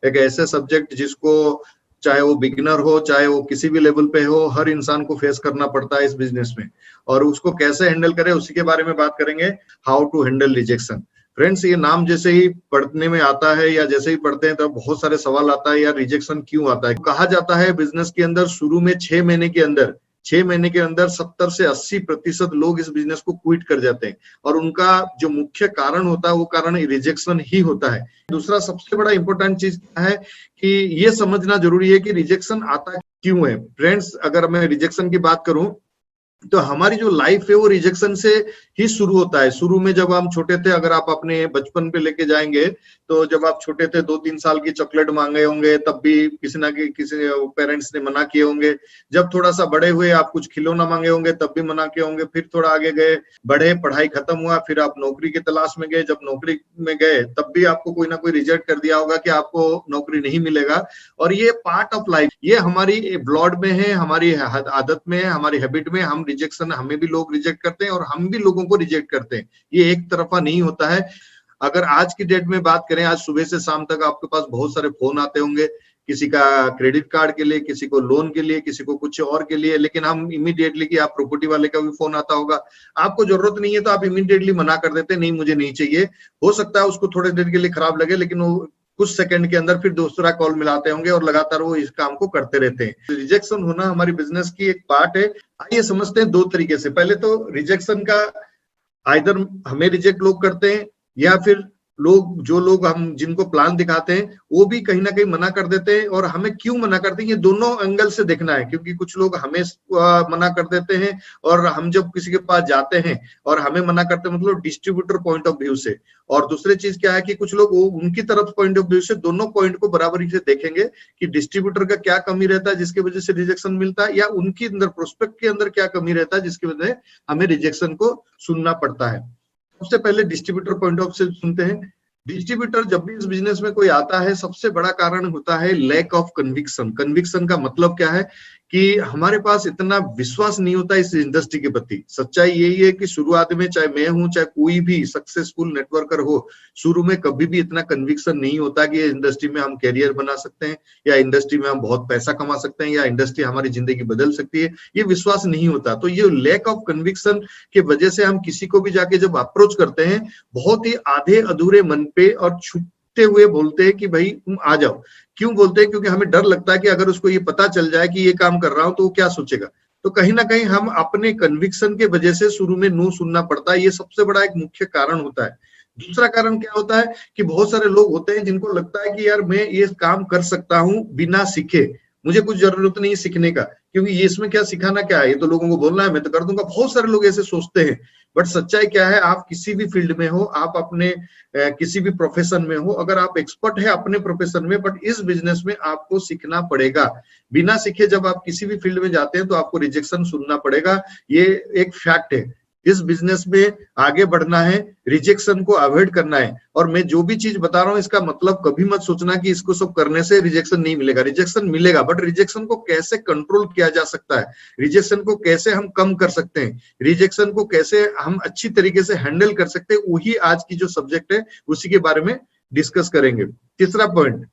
एक ऐसे सब्जेक्ट जिसको चाहे वो बिगिनर हो, चाहे वो किसी भी लेवल पे हो, हर इंसान को फेस करना पड़ता है इस बिजनेस में, और उसको कैसे हैंडल करें उसी के बारे में बात करेंगे, how to handle rejection. Friends, ये नाम जैसे ही पढ़ने में आता है या जैसे ही पढ़ते हैं तो बहुत सारे सवाल आता है, यार रिजेक्शन क्यों आता है। कहा जाता है बिजनेस के अंदर शुरू में 6 महीने के अंदर 70 से 80% लोग इस बिजनेस को क्विट कर जाते हैं, और उनका जो मुख्य कारण होता है वो कारण रिजेक्शन ही होता है। दूसरा सबसे बड़ा इंपॉर्टेंट चीज क्या है कि ये समझना जरूरी है कि रिजेक्शन आता क्यों है। फ्रेंड्स, अगर मैं रिजेक्शन की बात करूं तो हमारी जो लाइफ है वो रिजेक्शन से ही शुरू होता है। शुरू में जब हम छोटे थे, अगर आप अपने बचपन पे लेके जाएंगे तो जब आप छोटे थे 2-3 साल की चॉकलेट मांगे होंगे, तब भी किसी ना किसी पेरेंट्स ने मना किए होंगे। जब थोड़ा सा बड़े हुए, आप कुछ खिलौना मांगे होंगे, तब भी मना किए होंगे। फिर थोड़ा आगे गए, बढ़े, पढ़ाई खत्म हुआ, फिर आप नौकरी की तलाश में गए। जब नौकरी में गए तब भी आपको कोई ना कोई रिजेक्ट कर दिया होगा कि आपको नौकरी नहीं मिलेगा। और ये पार्ट ऑफ लाइफ, ये हमारी ब्लड में है, हमारी आदत में है, हमारी हैबिट में। हम रिजेक्शन, हमें भी लोग रिजेक्ट करते हैं और हम भी लोगों को रिजेक्ट करते हैं। ये एक तरफा नहीं होता है। अगर आज की डेट में बात करें, आज सुबह से शाम तक आपके पास बहुत सारे फोन आते होंगे, किसी का क्रेडिट कार्ड के लिए, किसी को लोन के लिए, किसी को कुछ और के लिए। लेकिन हम इमीडिएटली, कि आप प्रॉपर्टी वाले का भी फोन आता होगा, आपको जरूरत नहीं है तो आप इमीडिएटली मना कर देते, नहीं मुझे नहीं चाहिए। हो सकता है उसको थोड़ी देर के लिए खराब लगे, लेकिन वो कुछ सेकंड के अंदर फिर दूसरा कॉल मिलाते होंगे और लगातार वो इस काम को करते रहते हैं। रिजेक्शन होना हमारी बिजनेस की एक पार्ट है। आइए समझते हैं 2 तरीके से। पहले तो रिजेक्शन का आइदर हमें रिजेक्ट लोग करते हैं, या फिर जो लोग हम जिनको प्लान दिखाते हैं वो भी कहीं ना कहीं मना कर देते हैं। और हमें क्यों मना करते हैं, ये दोनों एंगल से देखना है। क्योंकि कुछ लोग हमें मना कर देते हैं, और हम जब किसी के पास जाते हैं और हमें मना करते हैं, मतलब डिस्ट्रीब्यूटर पॉइंट ऑफ व्यू से। और दूसरी चीज क्या है कि कुछ लोग उनकी तरफ पॉइंट ऑफ व्यू से, दोनों पॉइंट को बराबरी से देखेंगे कि डिस्ट्रीब्यूटर का क्या कमी रहता है जिसकी वजह से रिजेक्शन मिलता है, या उनके अंदर प्रोस्पेक्ट के अंदर क्या कमी रहता है जिसकी वजह से हमें रिजेक्शन को सुनना पड़ता है। सबसे पहले डिस्ट्रीब्यूटर पॉइंट ऑफ से सुनते हैं। डिस्ट्रीब्यूटर जब भी इस बिजनेस में कोई आता है, सबसे बड़ा कारण होता है लैक ऑफ कन्विक्शन। कन्विक्शन का मतलब क्या है कि हमारे पास इतना विश्वास नहीं होता इस इंडस्ट्री के प्रति। सच्चाई यही है कि शुरुआत में, चाहे मैं हूं, चाहे कोई भी सक्सेसफुल नेटवर्कर हो, शुरू में कभी भी इतना कन्विक्शन नहीं होता कि इंडस्ट्री में हम कैरियर बना सकते हैं, या इंडस्ट्री में हम बहुत पैसा कमा सकते हैं, या इंडस्ट्री हमारी जिंदगी बदल सकती है। ये विश्वास नहीं होता। तो ये लैक ऑफ कन्विक्शन की वजह से हम किसी को भी जाके जब अप्रोच करते हैं, बहुत ही आधे अधूरे मन पे और छुपते हुए बोलते हैं कि भाई तुम आ जाओ। क्यों बोलते हैं? क्योंकि हमें डर लगता है कि अगर उसको ये पता चल जाए कि ये काम कर रहा हूं तो वो क्या सोचेगा। तो कहीं ना कहीं हम अपने कन्विक्शन के वजह से शुरू में नो सुनना पड़ता है। ये सबसे बड़ा एक मुख्य कारण होता है। दूसरा कारण क्या होता है कि बहुत सारे लोग होते हैं जिनको लगता है कि यार मैं ये काम कर सकता हूं बिना सीखे, मुझे कुछ जरूरत नहीं सीखने का, क्योंकि ये इसमें क्या सिखाना क्या है, ये तो लोगों को बोलना है, मैं तो कर दूंगा। बहुत सारे लोग ऐसे सोचते हैं। बट सच्चाई क्या है, आप किसी भी फील्ड में हो, आप अपने किसी भी प्रोफेशन में हो, अगर आप एक्सपर्ट है अपने प्रोफेशन में, बट इस बिजनेस में आपको सीखना पड़ेगा। बिना सीखे जब आप किसी भी फील्ड में जाते हैं तो आपको रिजेक्शन सुनना पड़ेगा। ये एक फैक्ट है। इस बिजनेस में आगे बढ़ना है, रिजेक्शन को अवॉइड करना है। और मैं जो भी चीज बता रहा हूं इसका मतलब कभी मत सोचना कि इसको सब करने से रिजेक्शन नहीं मिलेगा। रिजेक्शन मिलेगा, बट रिजेक्शन को कैसे कंट्रोल किया जा सकता है, रिजेक्शन को कैसे हम कम कर सकते हैं, रिजेक्शन को कैसे हम अच्छी तरीके से हैंडल कर सकते हैं, वही आज की जो सब्जेक्ट है उसी के बारे में डिस्कस करेंगे। तीसरा पॉइंट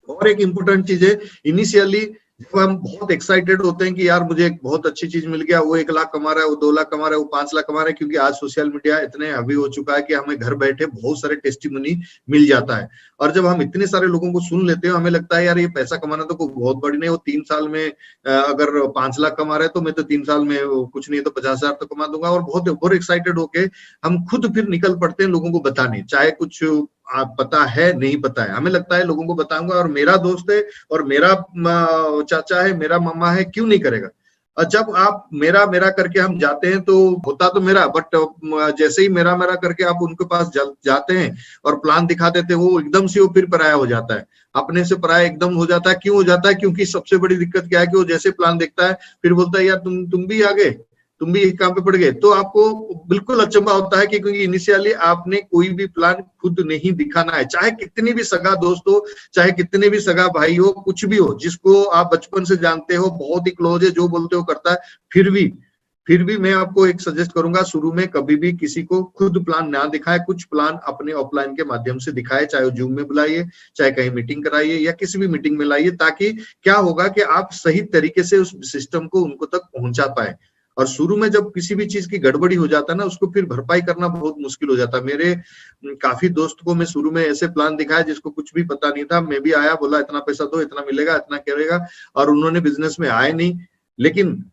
और एक इंपॉर्टेंट चीज है, इनिशियली जब हम बहुत एक्साइटेड होते हैं कि यार मुझे एक बहुत अच्छी चीज मिल गया, वो 1 लाख कमा रहा है, वो 2 लाख कमा रहा है, वो 5 लाख कमा रहा है, क्योंकि आज सोशल मीडिया इतने हावी हो चुका है कि हमें घर बैठे बहुत सारे टेस्टिमनी मिल जाता है। और जब हम इतने सारे लोगों को सुन लेते हैं, हमें लगता है यार ये पैसा कमाना तो कोई बहुत बड़ी नहीं, वो 3 साल में अगर 5 लाख कमा रहा है तो मैं तो 3 साल में कुछ नहीं तो 50,000 तो कमा दूंगा। और बहुत ओवर एक्साइटेड होके हम खुद फिर निकल पड़ते हैं लोगों को बताने, चाहे कुछ आप पता है नहीं पता है, हमें लगता है लोगों को बताऊंगा, और मेरा दोस्त है और मेरा चाचा है, मेरा मामा है, क्यों नहीं करेगा। और जब आप मेरा मेरा करके हम जाते हैं तो होता तो मेरा, बट जैसे ही मेरा मेरा करके आप उनके पास जाते हैं और प्लान दिखा देते हैं, वो एकदम से वो फिर पराया हो जाता है, अपने से पराया एकदम हो जाता है। क्यों हो जाता है? क्योंकि सबसे बड़ी दिक्कत क्या है कि वो जैसे प्लान देखता है फिर बोलता है यार तुम भी आ गए, तुम भी एक काम पे पड़ गए। तो आपको बिल्कुल अचंभा होता है कि क्योंकि इनिशियली आपने कोई भी प्लान खुद नहीं दिखाना है, चाहे कितनी भी सगा दोस्त हो, चाहे कितने भी सगा भाई हो, कुछ भी हो, जिसको आप बचपन से जानते हो, बहुत ही क्लोज है, जो बोलते हो करता है, फिर भी फिर भी मैं आपको एक सजेस्ट करूंगा, शुरू में कभी भी किसी को खुद प्लान ना दिखाए, कुछ प्लान अपने ऑफलाइन के माध्यम से दिखाए, चाहे वो जूम में बुलाइए, चाहे कहीं मीटिंग कराइए या किसी भी मीटिंग में लाइए, ताकि क्या होगा कि आप सही तरीके से उस सिस्टम को उनको तक पहुंचा पाए। और शुरू में जब किसी भी चीज की गड़बड़ी हो जाता है ना, उसको फिर भरपाई करना बहुत मुश्किल हो जाता है। मेरे काफी दोस्त को मैं शुरू में ऐसे प्लान दिखाया जिसको कुछ भी पता नहीं था, मैं भी आया, बोला इतना पैसा दो, इतना मिलेगा, इतना करेगा, और उन्होंने बिजनेस में आए नहीं। लेकिन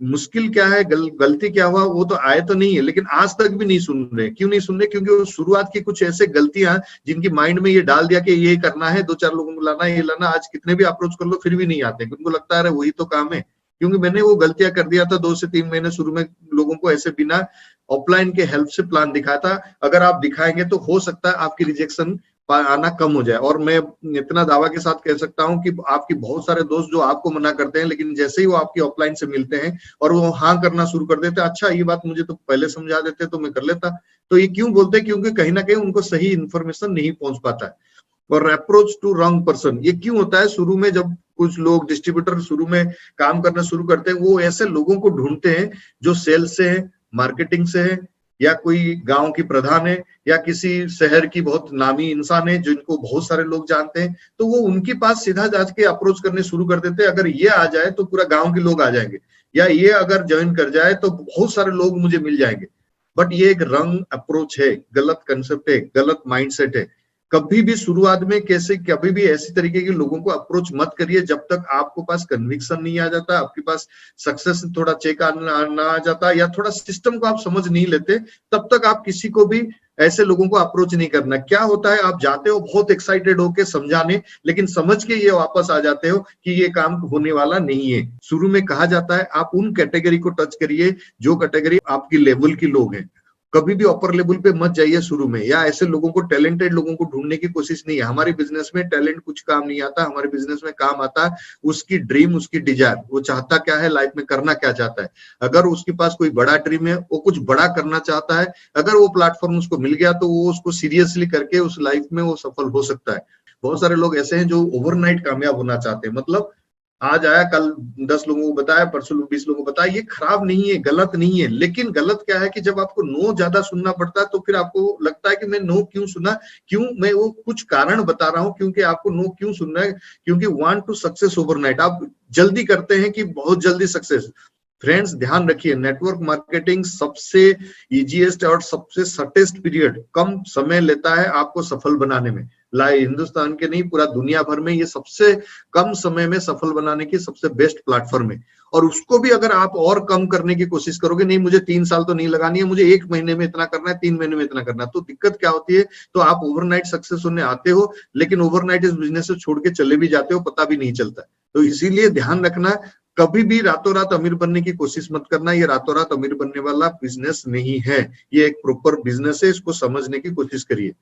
मुश्किल क्या है, गलती क्या हुआ, वो तो आए तो नहीं है, लेकिन आज तक भी नहीं सुन रहे। क्यों नहीं सुन रहे? क्योंकि वो शुरुआत की कुछ ऐसे गलतियां जिनकी माइंड में ये डाल दिया कि ये करना है, 2-4 लोगों को लाना है, ये लाना, आज कितने भी अप्रोच कर लो फिर भी नहीं आते, उनको लगता है वही तो काम है। क्योंकि मैंने वो गलतियां कर दिया था 2 से 3 महीने शुरू में, लोगों को ऐसे बिना ऑफलाइन के हेल्प से प्लान दिखाया था। अगर आप दिखाएंगे तो हो सकता है आपकी रिजेक्शन आना कम हो जाए। और मैं इतना दावा के साथ कह सकता हूं कि आपकी बहुत सारे दोस्त जो आपको मना करते हैं, लेकिन जैसे ही वो आपकी ऑफलाइन से मिलते हैं और वो हाँ करना शुरू कर देते हैं, अच्छा ये बात मुझे तो पहले समझा देते तो मैं कर लेता। तो ये क्यों बोलते हैं? क्योंकि कहीं ना कहीं उनको सही इन्फॉर्मेशन नहीं पहुंच पाता है। और अप्रोच टू रॉन्ग पर्सन, ये क्यों होता है? शुरू में जब कुछ लोग डिस्ट्रीब्यूटर शुरू में काम करना शुरू करते हैं, वो ऐसे लोगों को ढूंढते हैं जो सेल्स से है, मार्केटिंग से है, या कोई गांव की प्रधान है, या किसी शहर की बहुत नामी इंसान है जिनको बहुत सारे लोग जानते हैं, तो वो उनके पास सीधा जाके अप्रोच करने शुरू कर देते हैं। अगर ये आ जाए तो पूरा गांव के लोग आ जाएंगे, या ये अगर ज्वाइन कर जाए तो बहुत सारे लोग मुझे मिल जाएंगे। बट ये एक रंग अप्रोच है, गलत कंसेप्ट है, गलत माइंडसेट है। कभी भी शुरुआत में कैसे कभी भी ऐसी तरीके के लोगों को अप्रोच मत करिए जब तक आपको पास कन्विक्शन नहीं आ जाता, आपके पास सक्सेस थोड़ा चेक ना आ जाता, या थोड़ा सिस्टम को आप समझ नहीं लेते, तब तक आप किसी को भी ऐसे लोगों को अप्रोच नहीं करना। क्या होता है, आप जाते हो बहुत एक्साइटेड होके समझाने, लेकिन समझ के ये वापस आ जाते हो कि ये काम होने वाला नहीं है। शुरू में कहा जाता है आप उन कैटेगरी को टच करिए जो कैटेगरी आपकी लेवल की लोग हैं। कभी भी अपर लेवल पे मत जाइए शुरू में, या ऐसे लोगों को, टैलेंटेड लोगों को ढूंढने की कोशिश नहीं है। हमारे बिजनेस में टैलेंट कुछ काम नहीं आता, हमारे बिजनेस में काम आता है उसकी ड्रीम, उसकी डिजायर, वो चाहता क्या है लाइफ में, करना क्या चाहता है। अगर उसके पास कोई बड़ा ड्रीम है, वो कुछ बड़ा करना चाहता है, अगर वो प्लेटफॉर्म उसको मिल गया तो वो उसको सीरियसली करके उस लाइफ में वो सफल हो सकता है। बहुत सारे लोग ऐसे हैं जो ओवरनाइट कामयाब होना चाहते हैं, मतलब आज आया, कल 10 लोगों को बताया, परसों 20 लोगों को बताया। ये खराब नहीं है, गलत नहीं है, लेकिन गलत क्या है कि जब आपको नो ज्यादा सुनना पड़ता है तो फिर आपको लगता है कि मैं नो क्यों सुना, क्यों, मैं वो कुछ कारण बता रहा हूं क्योंकि आपको नो क्यों सुनना है, क्योंकि वांट टू सक्सेस ओवरनाइट, आप जल्दी करते हैं कि बहुत जल्दी सक्सेस। फ्रेंड्स ध्यान रखिए, नेटवर्क मार्केटिंग सबसे इजीएस्ट और सबसे सटेस्ट पीरियड, कम समय लेता है आपको सफल बनाने में। हिंदुस्तान के नहीं, पूरा दुनिया भर में ये सबसे कम समय में सफल बनाने की सबसे बेस्ट प्लेटफॉर्म है। और उसको भी अगर आप और कम करने की कोशिश करोगे, नहीं मुझे 3 साल तो नहीं लगानी है, मुझे 1 महीने में इतना करना है, 3 महीने में इतना करना है, तो दिक्कत क्या होती है, तो आप ओवरनाइट सक्सेस होने आते हो, लेकिन ओवरनाइट इस बिजनेस से छोड़ के चले भी जाते हो, पता भी नहीं चलता। तो इसीलिए ध्यान रखना, कभी भी रातों रात अमीर बनने की कोशिश मत करना। ये रातों रात अमीर बनने वाला बिजनेस नहीं है, ये एक प्रॉपर बिजनेस है, इसको समझने की कोशिश करिए।